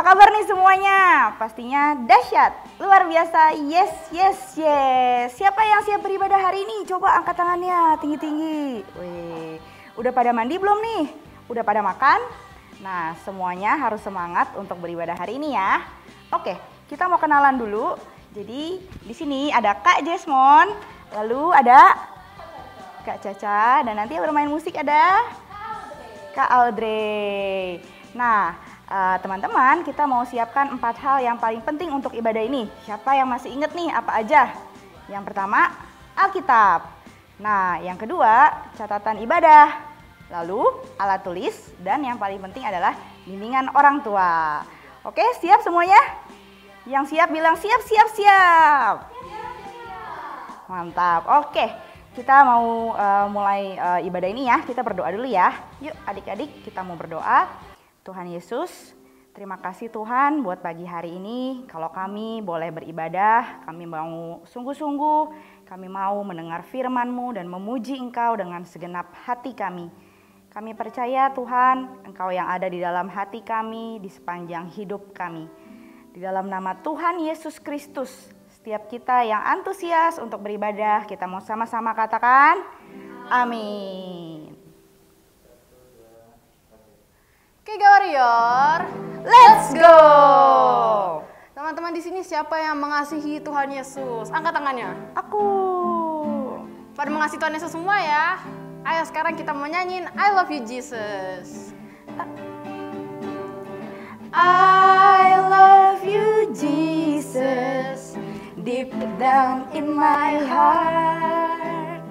kabar nih semuanya? Pastinya dahsyat, luar biasa, yes, yes, yes. Siapa yang siap beribadah hari ini? Coba angkat tangannya tinggi-tinggi. Wih, udah pada mandi belum nih? Udah pada makan? Nah, semuanya harus semangat untuk beribadah hari ini ya. Oke, kita mau kenalan dulu. Jadi, di sini ada Kak Jesmon, lalu ada Kak Caca, dan nanti yang bermain musik ada Kak Audrey. Nah, teman-teman, kita mau siapkan 4 hal yang paling penting untuk ibadah ini. Siapa yang masih ingat nih apa aja? Yang pertama, Alkitab. Nah, yang kedua, catatan ibadah. Lalu, alat tulis. Dan yang paling penting adalah bimbingan orang tua. Oke, siap semuanya? Yang siap bilang siap, siap, siap. Mantap, oke. Kita mau mulai ibadah ini ya. Kita berdoa dulu ya. Yuk adik-adik, kita mau berdoa. Tuhan Yesus, terima kasih Tuhan buat pagi hari ini. Kalau kami boleh beribadah, kami mau sungguh-sungguh, kami mau mendengar firman-Mu dan memuji Engkau dengan segenap hati kami. Kami percaya Tuhan, Engkau yang ada di dalam hati kami, di sepanjang hidup kami. Di dalam nama Tuhan Yesus Kristus, setiap kita yang antusias untuk beribadah, kita mau sama-sama katakan, amin. Oke, Warrior, Let's go! Teman-teman di sini siapa yang mengasihi Tuhan Yesus? Angkat tangannya. Aku. Pada mengasihi Tuhan Yesus semua ya. Ayo sekarang kita mau nyanyiin I Love You Jesus. I love you Jesus, deep down in my heart.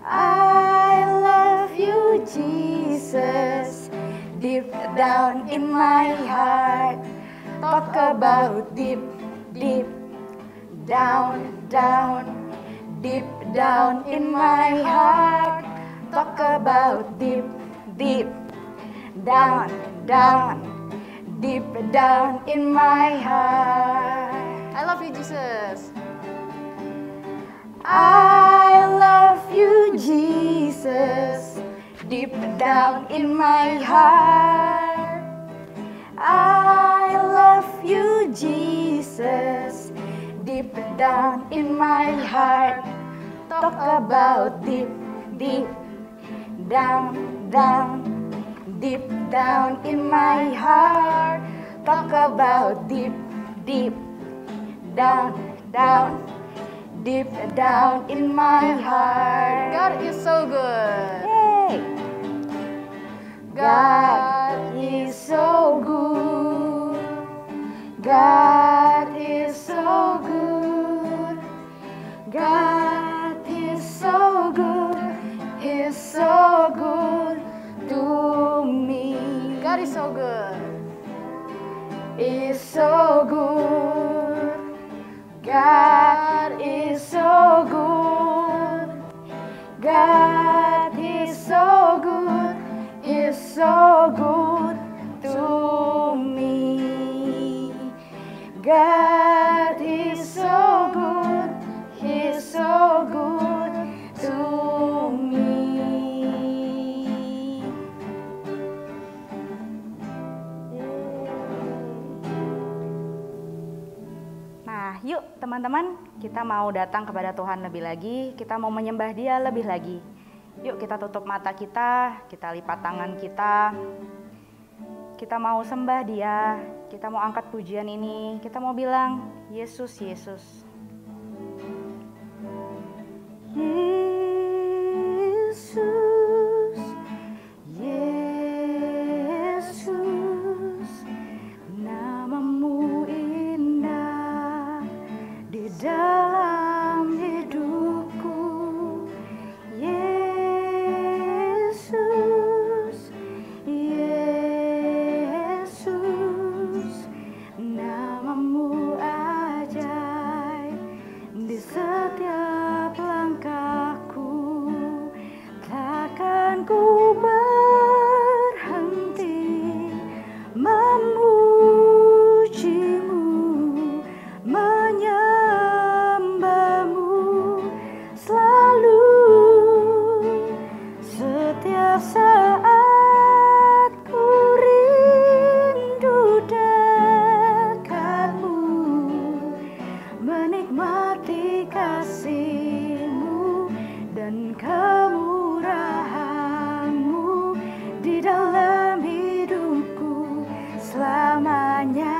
I love you Jesus, deep down in my heart. Talk about deep, deep down, down, deep down in my heart. Talk about deep, deep down, down, deep down in my heart. I love you Jesus. I love you Jesus, deep down in my heart. I love you Jesus, deep down in my heart. Talk about deep, deep down, down, deep down in my heart. Talk about deep, deep down, down, deep down in my heart. God is so good. Yay! God is so good. God is so good. God is so good. He's so good to me. God is so good. Is so good. God is so good. God is so good. Is so good to me. God is so good. He's so good to me. Nah, yuk teman-teman, kita mau datang kepada Tuhan lebih lagi, kita mau menyembah Dia lebih lagi. Yuk kita tutup mata kita lipat tangan kita mau sembah Dia, kita mau angkat pujian ini, kita mau bilang, Yesus, Yesus. Yesus, Yesus, namamu indah di dalam hidupku. Yesus, Yesus, namamu ajaib di setiap langkah. selamanya.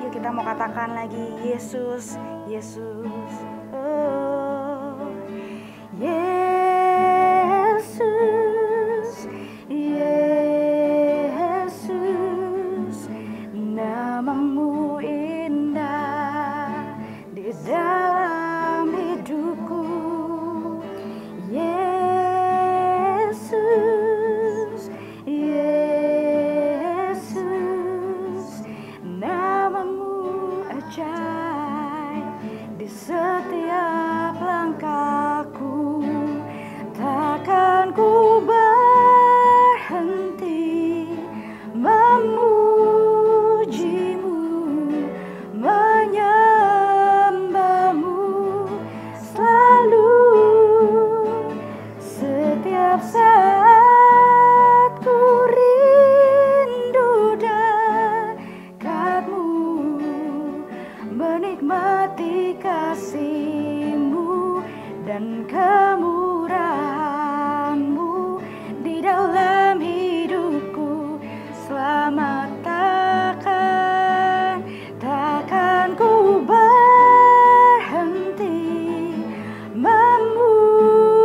Yuk kita mau katakan lagi, Yesus, Yesus. Oh, Yesus, Yesus, namamu indah di dalam hidupku. Yesus, Yesus, namamu ajaib di setiap langkahku. Takkan ku berhenti memujimu, menyembahmu selalu. Setiap saat ku rindu dekatmu, menikmati kasih-Mu dan kemurahan-Mu di dalam hidupku. Selamat takkan ku berhenti memujimu,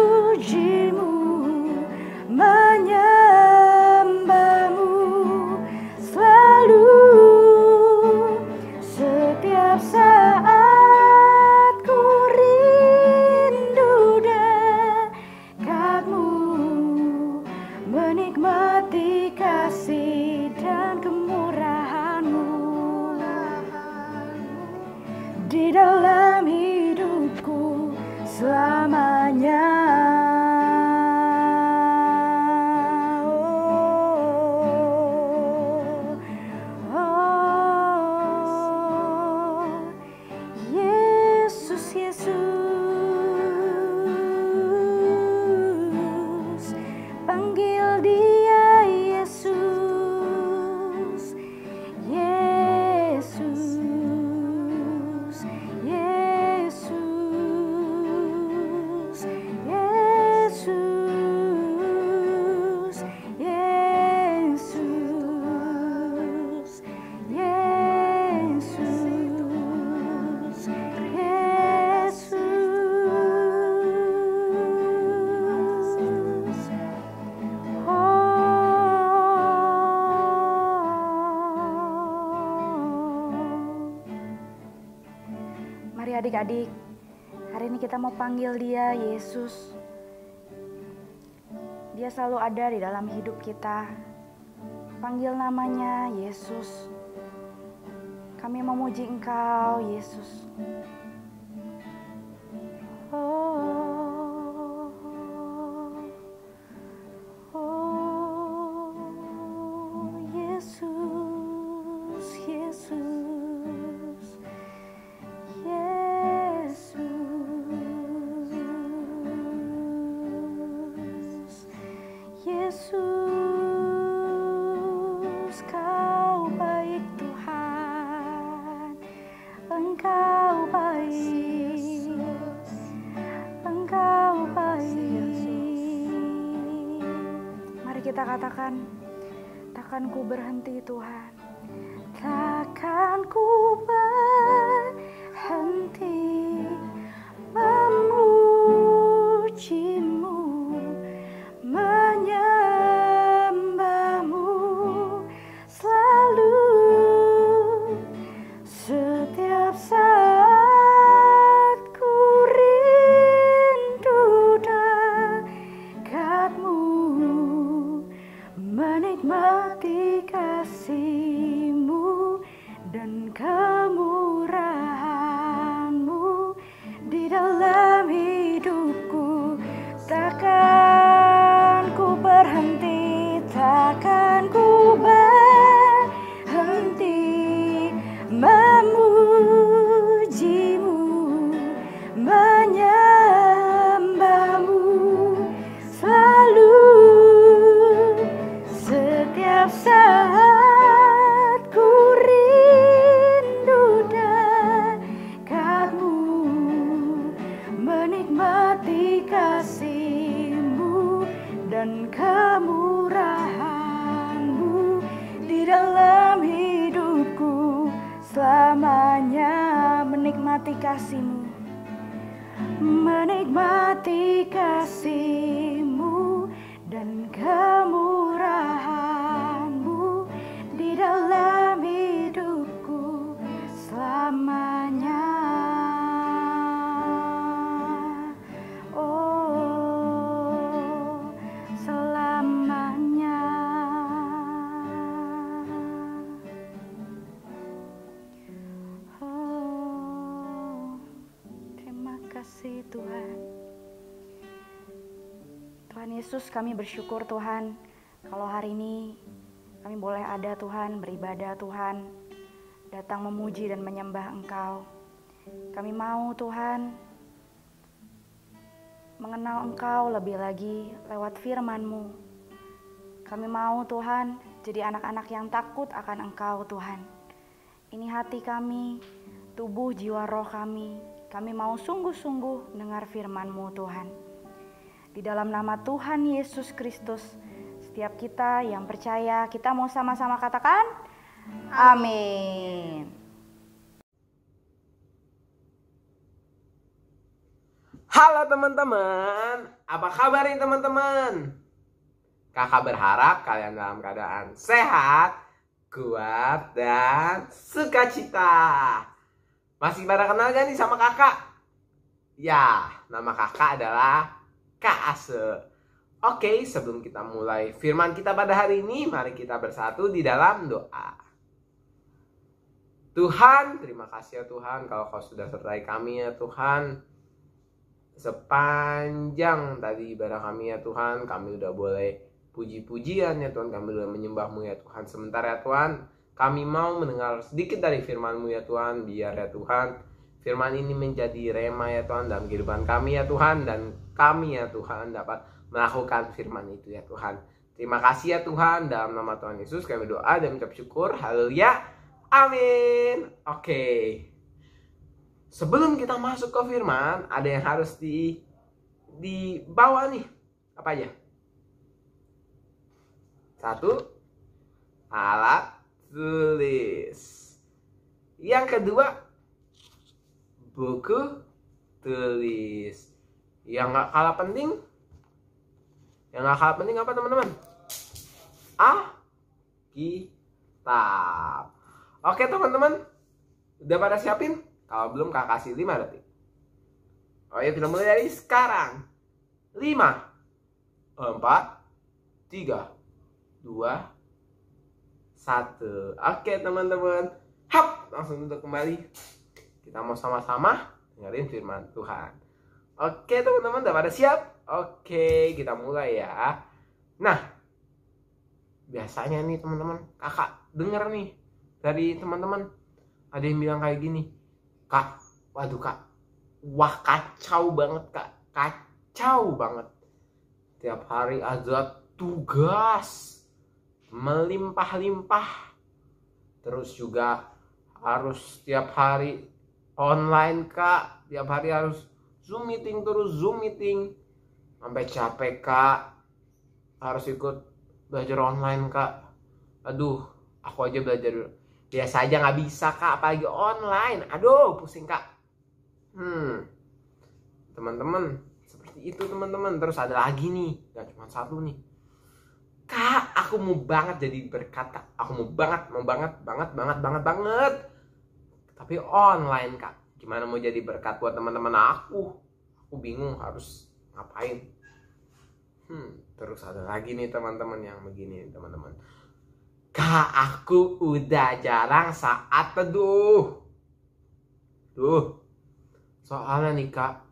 menyembahmu selalu. Setiap saat ku rindu dekatmu, menikmati kasih dan kemurahan-Mu di dalam hidupku selamanya. Yesus, Yesus, panggil Dia Yesus, Yesus, Yesus, Yesus, Yesus, Yesus, Yesus. Mari adik-adik, hari ini kita mau panggil Dia Yesus. Dia selalu ada di dalam hidup kita. Panggil namanya Yesus. Kami memuji Engkau, Yesus. Oh, oh, Yesus, Yesus, Yesus, Yesus, Kau baik Tuhan, Engkau baik, Engkau baik. Mari kita katakan, takkan ku berhenti Tuhan, takkan ku berhenti memujimu, menyembahmu selalu. Setiap saat ku rindu dekatmu, menikmati kasih-Mu dan kemurahan-Mu kasih-Mu, menikmati kasih-Mu dan kemurahan-Mu di dalam hidupku selamanya. Oh, selamanya. Oh, terima kasih Tuhan. Tuhan Yesus, kami bersyukur Tuhan kalau hari ini kami boleh ada Tuhan, beribadah Tuhan, datang memuji dan menyembah Engkau. Kami mau Tuhan mengenal Engkau lebih lagi lewat firman-Mu. Kami mau Tuhan jadi anak-anak yang takut akan Engkau Tuhan. Ini hati kami, tubuh, jiwa, roh kami. Kami mau sungguh-sungguh dengar firman-Mu Tuhan. Di dalam nama Tuhan Yesus Kristus, setiap kita yang percaya, kita mau sama-sama katakan, amin. Halo teman-teman, apa kabar nih teman-teman? Kakak berharap kalian dalam keadaan sehat, kuat, dan sukacita. Masih pada kenal gak nih sama kakak? Ya, nama kakak adalah Kak Ase. Oke, sebelum kita mulai firman kita pada hari ini, mari kita bersatu di dalam doa. Tuhan, terima kasih ya Tuhan kalau Kau sudah sertai kami ya Tuhan. Sepanjang tadi ibadah kami ya Tuhan, kami udah boleh puji-pujian ya Tuhan, kami udah menyembah-Mu ya Tuhan. Sebentar ya Tuhan, kami mau mendengar sedikit dari firman-Mu ya Tuhan. Biar ya Tuhan, firman ini menjadi rema ya Tuhan dalam kehidupan kami ya Tuhan. Dan kami ya Tuhan dapat melakukan firman itu ya Tuhan. Terima kasih ya Tuhan, dalam nama Tuhan Yesus kami doa dan mengucap syukur. Haleluya, amin. Oke, sebelum kita masuk ke firman, ada yang harus dibawa nih. Apa aja? Satu, alat tulis. Yang kedua, buku tulis. Yang gak kalah penting, apa teman-teman? Kitab. Oke teman-teman, udah pada siapin? Kalau belum kakak kasih 5 detik. Oh ya, kita mulai dari sekarang. 5, 4, 3, 2, 1. Oke teman-teman, hap, langsung duduk kembali. Kita mau sama-sama dengerin firman Tuhan. Oke teman-teman, udah pada siap? Oke, kita mulai ya. Nah, biasanya nih teman-teman, kakak denger nih dari teman-teman, ada yang bilang kayak gini, Kak, waduh Kak, wah kacau banget Kak, kacau banget. Tiap hari ada tugas melimpah-limpah, terus juga harus tiap hari online Kak, tiap hari harus Zoom meeting terus Zoom meeting, sampai capek Kak, harus ikut belajar online Kak. Aduh, aku aja belajar biasa aja nggak bisa Kak, apalagi online. Aduh, pusing Kak. Teman-teman, seperti itu teman-teman. Terus ada lagi nih, gak cuma satu nih. Kak, aku mau banget jadi berkat Kak. Aku mau banget. Tapi online Kak. Gimana mau jadi berkat buat teman-teman aku? Aku bingung harus ngapain. Terus ada lagi nih teman-teman yang begini teman-teman. Kak, aku udah jarang saat teduh. Soalnya nih Kak,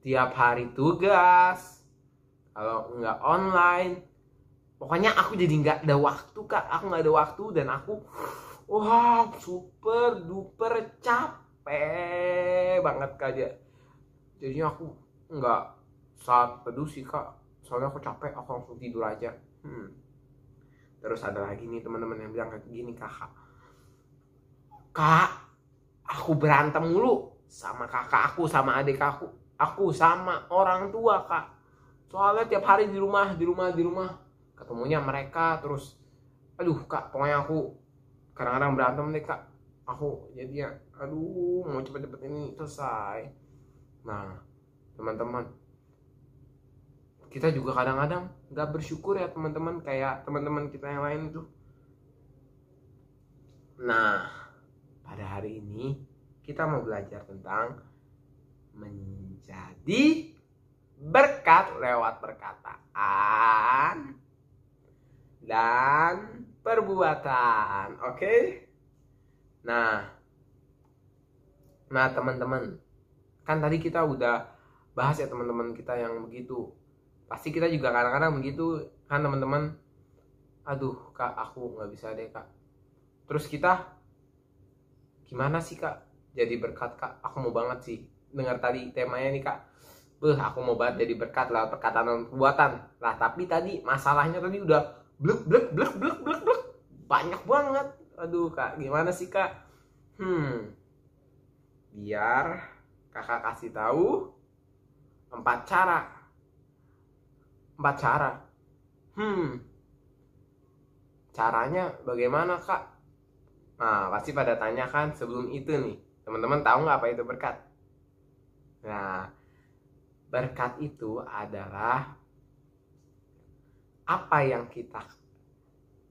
tiap hari tugas. Kalau nggak online, pokoknya aku jadi nggak ada waktu Kak. Aku nggak ada waktu dan aku, wah, super duper capek banget Kak. Jadinya aku nggak saat teduh sih Kak. Soalnya aku capek, aku langsung tidur aja. Terus ada lagi nih teman-teman yang bilang kayak gini, Kak, aku berantem mulu sama kakak aku, sama adik aku sama orang tua Kak. Soalnya tiap hari di rumah. Ketemunya mereka terus. Aduh Kak, pokoknya aku kadang-kadang berantem deh Kak. aku jadinya aduh mau cepet-cepet ini selesai. Nah teman-teman, kita juga kadang-kadang nggak bersyukur ya teman-teman, kayak teman-teman kita yang lain itu. Nah pada hari ini kita mau belajar tentang menjadi berkat lewat perkataan dan perbuatan. Oke? Nah teman-teman, kan tadi kita udah bahas ya teman-teman kita yang begitu. Pasti kita juga kadang-kadang begitu kan teman-teman. Aduh kak, aku nggak bisa deh kak. Terus kita gimana sih kak jadi berkat kak? Aku mau banget sih dengar tadi temanya nih kak. Aku mau banget jadi berkat lewat perkataan dan perbuatan. Lah tapi tadi masalahnya tadi udah blek banyak banget. Aduh kak, gimana sih kak? Biar kakak kasih tahu 4 cara. Caranya bagaimana kak? Nah pasti pada tanya kan sebelum itu nih, teman-teman tahu nggak apa itu berkat? Nah berkat itu adalah apa yang kita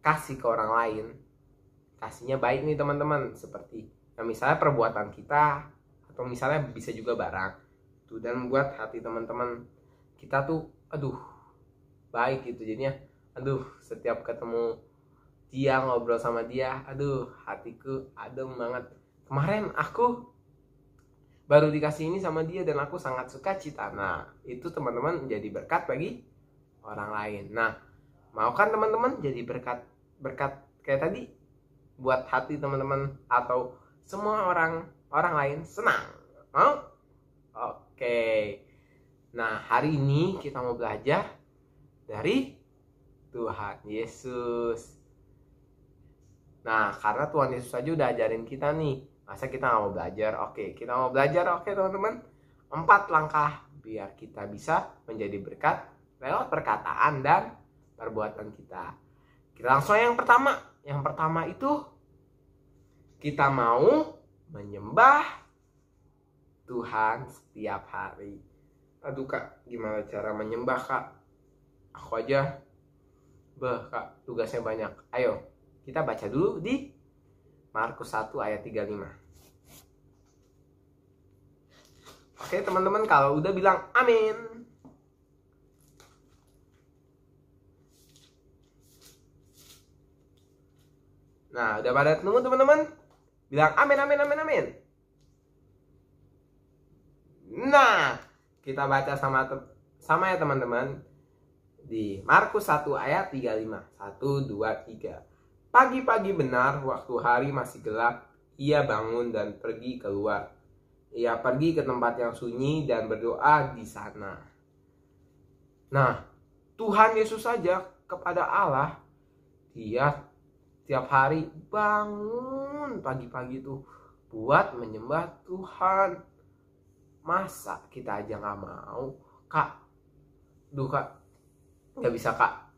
kasih ke orang lain, kasihnya baik nih teman-teman, seperti misalnya perbuatan kita, atau misalnya bisa juga barang tuh, dan membuat hati teman-teman kita tuh aduh baik gitu. Jadinya aduh setiap ketemu dia, ngobrol sama dia, aduh hatiku adem banget. Kemarin aku baru dikasih ini sama dia dan aku sangat suka cita. Nah itu teman-teman jadi berkat bagi orang lain. Nah mau kan teman-teman jadi berkat kayak tadi buat hati teman-teman atau semua orang lain senang? Mau? Oke. Nah hari ini kita mau belajar dari Tuhan Yesus. Nah karena Tuhan Yesus aja udah ajarin kita nih, masa kita nggak mau belajar? Oke, kita mau belajar. Oke teman-teman, 4 langkah biar kita bisa menjadi berkat lewat perkataan dan perbuatan kita. Kita langsung yang pertama. Yang pertama itu kita mau menyembah Tuhan setiap hari. Aduh kak, gimana cara menyembah kak? Aku aja kak, tugasnya banyak. Ayo kita baca dulu di Markus 1 ayat 35. Oke teman-teman, kalau udah bilang amin. Nah udah pada nunggu teman-teman? Bilang amin, amin, amin, amin. Nah kita baca sama ya teman-teman di Markus 1 ayat 35. 1, 2, 3. Pagi-pagi benar, waktu hari masih gelap, ia bangun dan pergi keluar. Ia pergi ke tempat yang sunyi dan berdoa di sana. Nah, Tuhan Yesus saja kepada Allah, dia tiap hari bangun pagi-pagi tuh buat menyembah Tuhan. Masa kita aja nggak mau, kak? Duh kak, nggak bisa kak.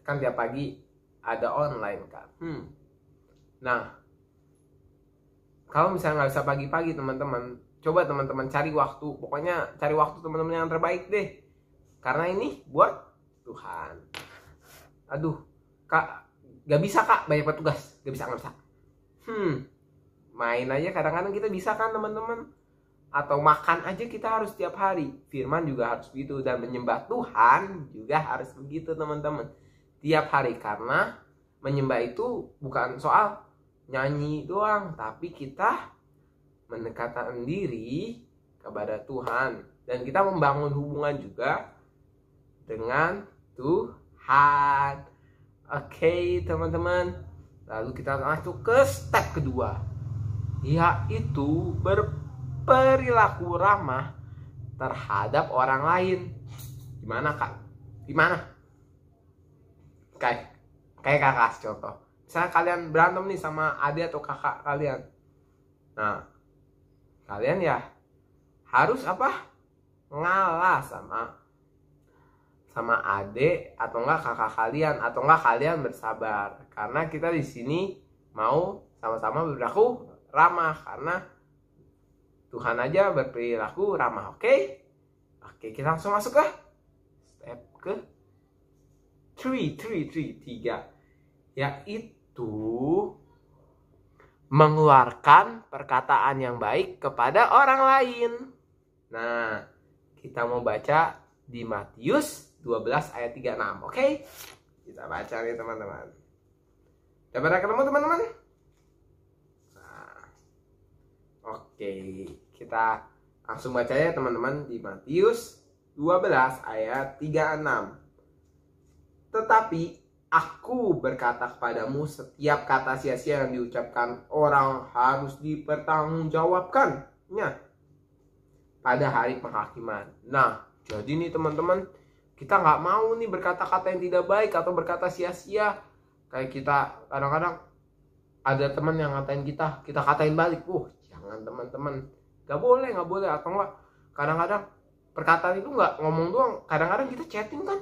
Kan tiap pagi ada online kan. Nah kalau misalnya nggak bisa pagi-pagi teman-teman, coba teman-teman cari waktu. Pokoknya cari waktu teman-teman yang terbaik deh, karena ini buat Tuhan. Aduh kak, nggak bisa kak, banyak petugas, nggak bisa. Main aja kadang-kadang kita bisa kan teman-teman. Atau makan aja kita harus tiap hari. Firman juga harus begitu, dan menyembah Tuhan juga harus begitu teman-teman, tiap hari. Karena menyembah itu bukan soal nyanyi doang, tapi kita mendekatkan diri kepada Tuhan, dan kita membangun hubungan juga dengan Tuhan. Oke teman-teman, lalu kita masuk ke step kedua, yaitu berperilaku ramah terhadap orang lain. Gimana kak? Gimana? Kayak kakak contoh. Misalnya kalian berantem nih sama adik atau kakak kalian. Nah, kalian ya harus apa? Ngalah sama adik atau enggak kakak kalian, atau enggak kalian bersabar. Karena kita di sini mau sama-sama berperilaku ramah, karena Tuhan aja berperilaku ramah. Oke, kita langsung masuk ke step ke 3, yaitu mengeluarkan perkataan yang baik kepada orang lain. Nah, kita mau baca di Matius 12 ayat 36. Oke? Kita baca nih teman-teman. Udah pada ketemu teman-teman? Nah, oke, kita langsung baca ya teman-teman di Matius 12 ayat 36. Tetapi aku berkata kepadamu, setiap kata sia-sia yang diucapkan orang harus dipertanggungjawabkannya pada hari penghakiman. Nah, jadi nih teman-teman, kita nggak mau nih berkata-kata yang tidak baik atau berkata sia-sia. Kayak kita kadang-kadang ada teman yang ngatain kita katain balik. Jangan teman-teman, nggak boleh. Atau enggak, kadang-kadang perkataan itu nggak ngomong doang. Kadang-kadang kita chatting kan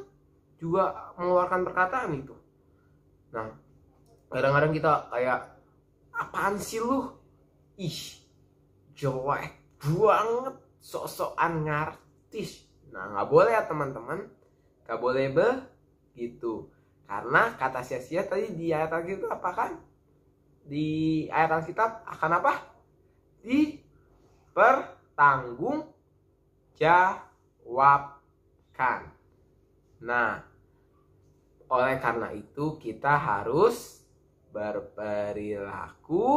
juga mengeluarkan perkataan itu. Nah, kadang-kadang kita kayak, apaan sih lu? Jelek banget, sok-sokan ngartis. Nah, nggak boleh ya teman-teman, nggak boleh begitu. Karena kata sia-sia tadi di ayat Alkitab apa kan? Di ayat Alkitab akan apa? Dipertanggungjawabkan. Nah, oleh karena itu kita harus berperilaku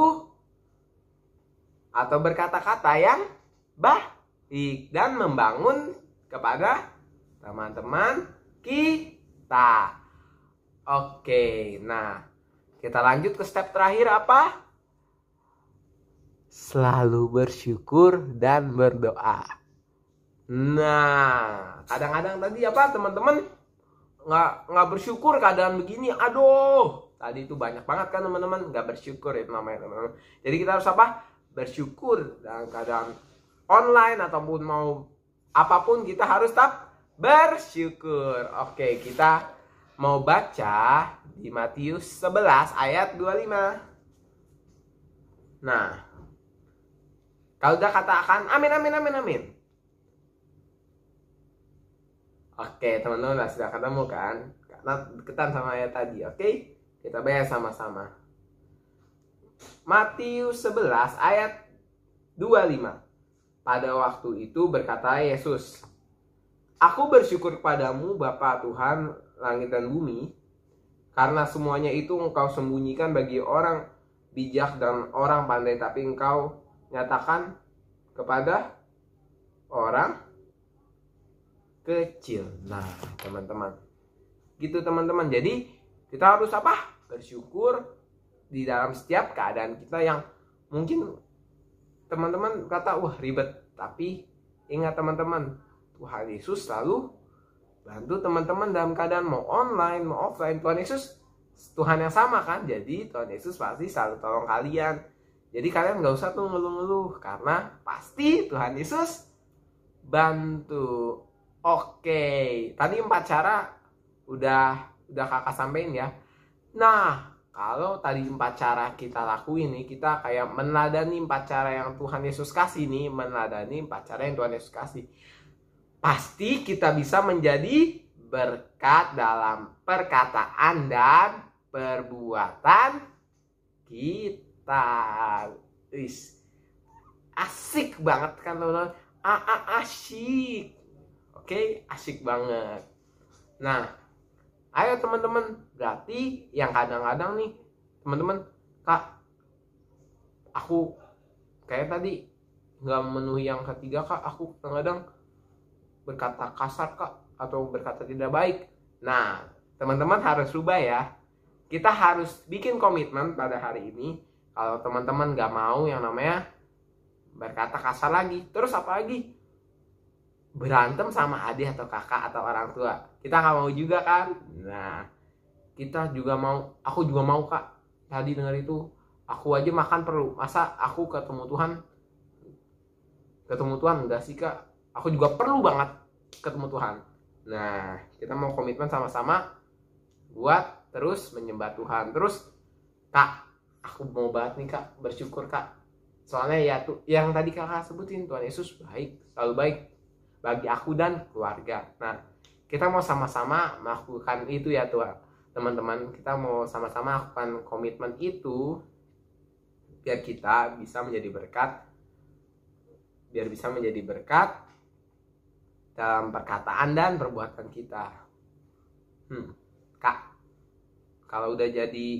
atau berkata-kata yang baik dan membangun kepada teman-teman kita. Oke, nah kita lanjut ke step terakhir apa? Selalu bersyukur dan berdoa. Nah, kadang-kadang tadi apa teman-teman? Nggak bersyukur keadaan begini. Aduh, tadi itu banyak banget kan teman-teman nggak bersyukur itu namanya teman-teman. Jadi kita harus apa? Bersyukur dalam keadaan online ataupun mau apapun kita harus tetap bersyukur. Oke, kita mau baca di Matius 11 ayat 25. Nah, kalau udah katakan amin, amin, amin, amin. Oke, teman-teman sudah ketemu kan? Karena deketan sama ayat tadi. Oke, kita baca sama-sama. Matius 11 ayat 25. Pada waktu itu berkata Yesus, aku bersyukur kepadamu Bapa Tuhan langit dan bumi, karena semuanya itu engkau sembunyikan bagi orang bijak dan orang pandai, tapi engkau nyatakan kepada orang kecil. Nah, teman-teman, gitu teman-teman. Jadi kita harus apa? Bersyukur di dalam setiap keadaan kita yang mungkin teman-teman kata, wah ribet. Tapi ingat teman-teman, Tuhan Yesus selalu bantu teman-teman dalam keadaan mau online, mau offline. Tuhan Yesus Tuhan yang sama kan? Jadi Tuhan Yesus pasti selalu tolong kalian. Jadi kalian nggak usah tuh ngeluh-ngeluh, karena pasti Tuhan Yesus bantu. Oke, tadi 4 cara udah kakak sampein ya. Nah, kalau tadi 4 cara kita lakuin nih, kita kayak meneladani 4 cara yang Tuhan Yesus kasih nih, meneladani 4 cara yang Tuhan Yesus kasih. Pasti kita bisa menjadi berkat dalam perkataan dan perbuatan kita. Asik banget kan teman-teman? Asyik. Oke, asik banget. Nah, ayo teman-teman, berarti yang kadang-kadang nih teman-teman, Kak, aku kayak tadi nggak memenuhi yang ketiga Kak, aku kadang-kadang berkata kasar Kak, atau berkata tidak baik. Nah, teman-teman harus rubah ya. Kita harus bikin komitmen pada hari ini. Kalau teman-teman nggak mau yang namanya berkata kasar lagi, terus apa lagi? Berantem sama adik atau kakak atau orang tua. Kita nggak mau juga kan? Nah, kita juga mau, aku juga mau Kak. Tadi dengar itu, aku aja makan perlu. Masa aku ketemu Tuhan enggak sih Kak? Aku juga perlu banget ketemu Tuhan. Nah, kita mau komitmen sama-sama buat terus menyembah Tuhan. Terus, Kak, aku mau banget nih Kak, bersyukur Kak. Soalnya ya tuh yang tadi kakak sebutin, Tuhan Yesus baik, selalu baik bagi aku dan keluarga. Nah, kita mau sama-sama melakukan itu ya Tuhan. Teman-teman, kita mau sama-sama lakukan komitmen itu biar kita bisa menjadi berkat. Biar bisa menjadi berkat dalam perkataan dan perbuatan kita. Kak, kalau udah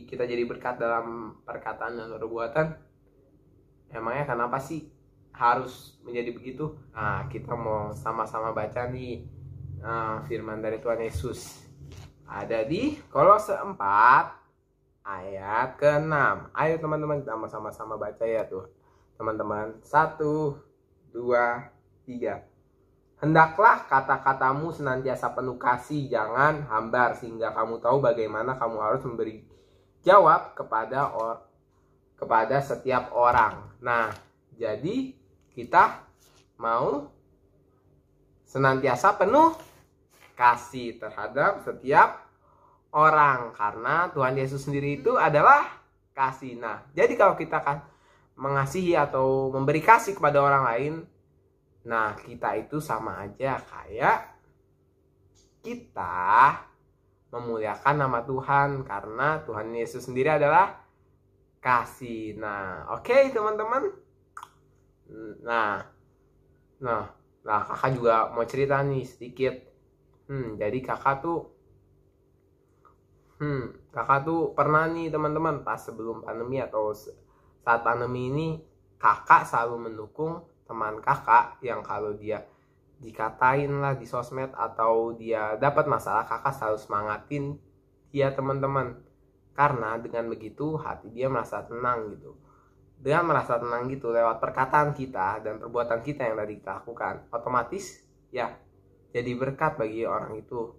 kita jadi berkat dalam perkataan dan perbuatan, emangnya kenapa sih harus menjadi begitu? Nah, kita mau sama-sama baca nih firman dari Tuhan Yesus. Ada di Kolose 4 ayat ke-6. Ayo teman-teman, kita mau sama-sama baca ya tuh. Teman-teman, 1, 2, 3. Hendaklah kata-katamu senantiasa penuh kasih, jangan hambar, sehingga kamu tahu bagaimana kamu harus memberi jawab kepada setiap orang. Nah, jadi kita mau senantiasa penuh kasih terhadap setiap orang, karena Tuhan Yesus sendiri itu adalah kasih. Nah, jadi kalau kita kan mengasihi atau memberi kasih kepada orang lain, nah kita itu sama aja kayak kita memuliakan nama Tuhan, karena Tuhan Yesus sendiri adalah kasih. Nah, oke, teman-teman. Nah, kakak juga mau cerita nih sedikit. Jadi kakak tuh pernah nih teman-teman, pas sebelum pandemi atau saat pandemi ini, kakak selalu mendukung teman kakak yang kalau dia dikatain lah di sosmed atau dia dapat masalah, kakak selalu semangatin dia teman-teman. Karena dengan begitu hati dia merasa tenang gitu. Dia merasa tenang gitu lewat perkataan kita dan perbuatan kita yang tadi kita lakukan. Otomatis ya jadi berkat bagi orang itu.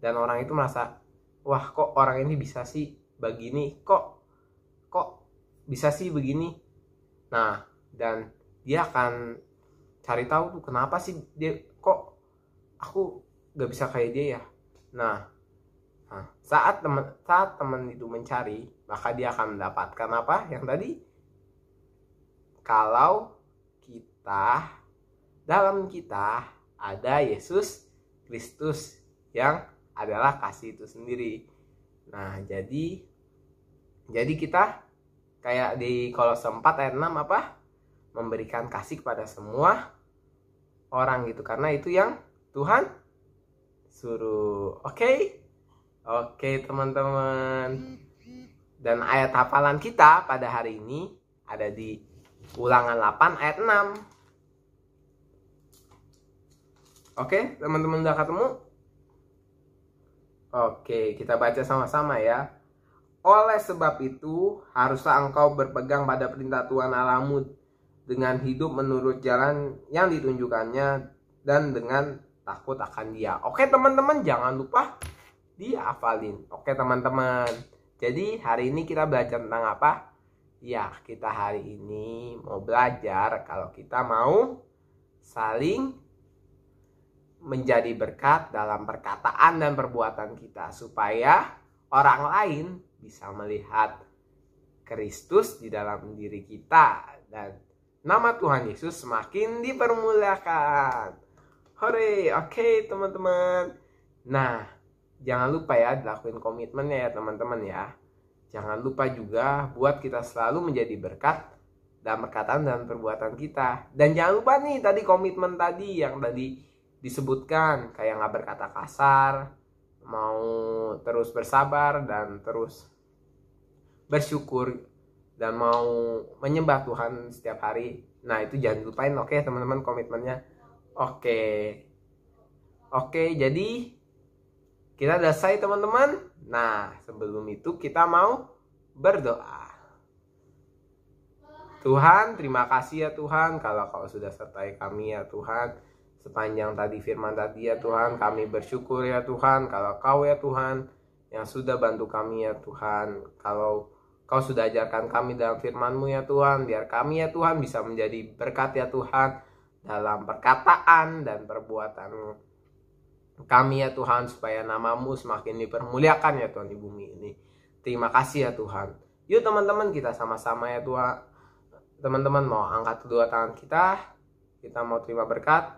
Dan orang itu merasa, wah kok orang ini bisa sih begini, kok bisa sih begini. Nah, dan dia akan cari tahu tuh kenapa sih dia kok aku gak bisa kayak dia ya. Nah, saat teman itu mencari, maka dia akan mendapatkan apa yang tadi, kalau dalam kita ada Yesus Kristus yang adalah kasih itu sendiri. Nah, jadi kita kayak di Kolose 4 ayat 6 apa? Memberikan kasih kepada semua orang gitu, karena itu yang Tuhan suruh. Oke, teman-teman. Dan ayat hafalan kita pada hari ini ada di Ulangan 8 ayat 6. Oke, teman-teman udah ketemu? Oke, kita baca sama-sama ya. Oleh sebab itu, haruslah engkau berpegang pada perintah Tuhan Allahmu dengan hidup menurut jalan yang ditunjukkannya dan dengan takut akan Dia. Oke, teman-teman, jangan lupa dihafalin. Oke, teman-teman. Jadi, hari ini kita belajar tentang apa? Ya, kita hari ini mau belajar kalau kita mau saling menjadi berkat dalam perkataan dan perbuatan kita, supaya orang lain bisa melihat Kristus di dalam diri kita dan nama Tuhan Yesus semakin dipermuliakan. Hore, oke teman-teman. Nah, jangan lupa ya dilakuin komitmennya ya teman-teman ya. Jangan lupa juga buat kita selalu menjadi berkat dalam perkataan dan perbuatan kita. Dan jangan lupa nih tadi komitmen tadi yang tadi disebutkan, kayak nggak berkata kasar, mau terus bersabar dan terus bersyukur, dan mau menyembah Tuhan setiap hari. Nah, itu jangan lupain, oke teman-teman, komitmennya. Oke, jadi kita udah selesai teman-teman. Nah, sebelum itu kita mau berdoa. Tuhan, terima kasih ya Tuhan, kalau Kau sudah sertai kami ya Tuhan. Sepanjang tadi firman tadi ya Tuhan, kami bersyukur ya Tuhan, kalau Kau ya Tuhan yang sudah bantu kami ya Tuhan. Kalau Kau sudah ajarkan kami dalam firman-Mu ya Tuhan, biar kami ya Tuhan bisa menjadi berkat ya Tuhan dalam perkataan dan perbuatan kami ya Tuhan, supaya nama-Mu semakin dipermuliakan ya Tuhan di bumi ini. Terima kasih ya Tuhan. Yuk teman-teman, kita sama-sama ya Tuhan teman-teman mau angkat kedua tangan kita mau terima berkat.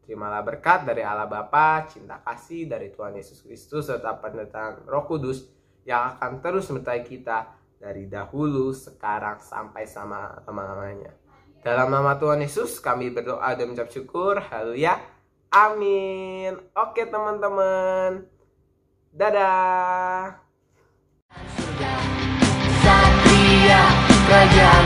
Terimalah berkat dari Allah Bapa, cinta kasih dari Tuhan Yesus Kristus, serta penyertaan Roh Kudus yang akan terus menyertai kita dari dahulu, sekarang, sampai selama-lamanya. Dalam nama Tuhan Yesus kami berdoa dan mengucap syukur. Haleluya. Amin. Oke teman-teman. Dadah. Satria Kerajaan